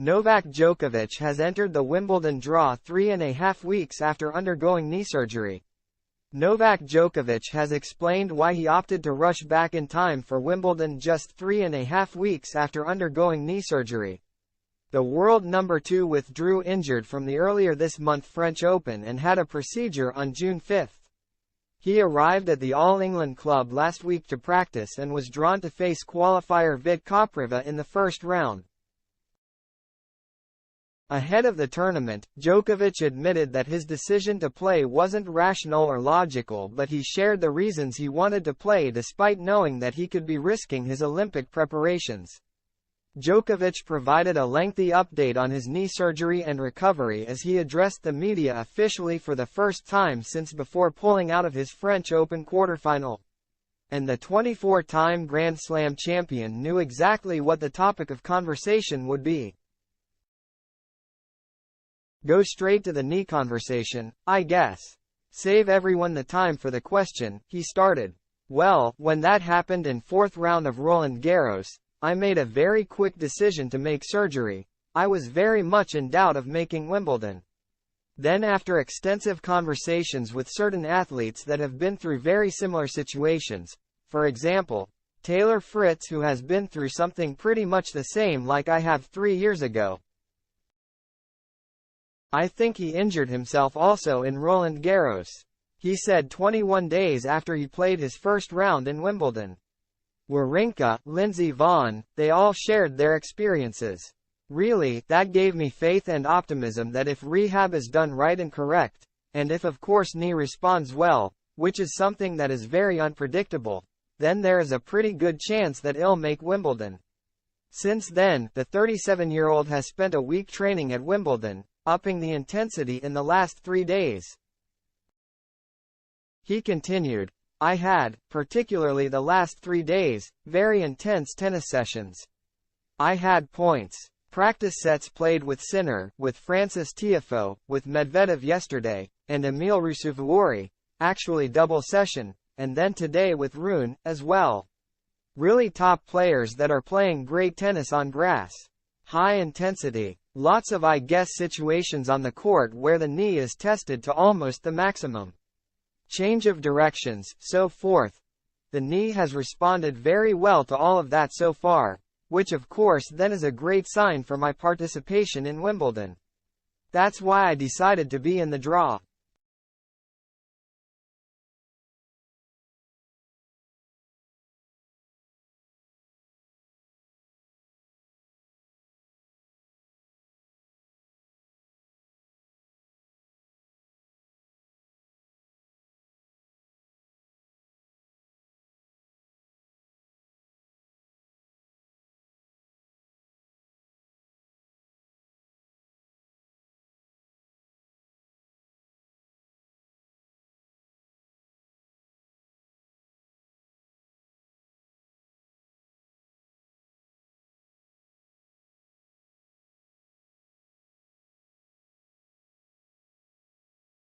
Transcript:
Novak Djokovic has entered the Wimbledon draw 3.5 weeks after undergoing knee surgery. Novak Djokovic has explained why he opted to rush back in time for Wimbledon just 3.5 weeks after undergoing knee surgery. The world number 2 withdrew injured from the earlier this month French Open and had a procedure on June 5. He arrived at the All England club last week to practice and was drawn to face qualifier Vit Kopriva in the first round. Ahead of the tournament, Djokovic admitted that his decision to play wasn't rational or logical, but he shared the reasons he wanted to play despite knowing that he could be risking his Olympic preparations. Djokovic provided a lengthy update on his knee surgery and recovery as he addressed the media officially for the first time since before pulling out of his French Open quarterfinal. And the 24-time Grand Slam champion knew exactly what the topic of conversation would be. Go straight to the knee conversation, I guess. Save everyone the time for the question, he started. Well, when that happened in fourth round of Roland Garros, I made a very quick decision to make surgery. I was very much in doubt of making Wimbledon. Then after extensive conversations with certain athletes that have been through very similar situations, for example, Taylor Fritz, who has been through something pretty much the same like I have 3 years ago. I think he injured himself also in Roland Garros. He said 21 days after he played his first round in Wimbledon. Wawrinka, Lindsey Vonn, they all shared their experiences. Really, that gave me faith and optimism that if rehab is done right and correct, and if of course knee responds well, which is something that is very unpredictable, then there is a pretty good chance that he'll make Wimbledon. Since then, the 37-year-old has spent a week training at Wimbledon, upping the intensity in the last 3 days. He continued, I had, particularly the last 3 days, very intense tennis sessions. I had points. Practice sets played with Sinner, with Francis Tiafoe, with Medvedev yesterday, and Emil Ruusuvuori, actually double session, and then today with Rune, as well. Really top players that are playing great tennis on grass. High intensity. Lots of I guess situations on the court where the knee is tested to almost the maximum. Change of directions, so forth. The knee has responded very well to all of that so far, which of course then is a great sign for my participation in Wimbledon. That's why I decided to be in the draw.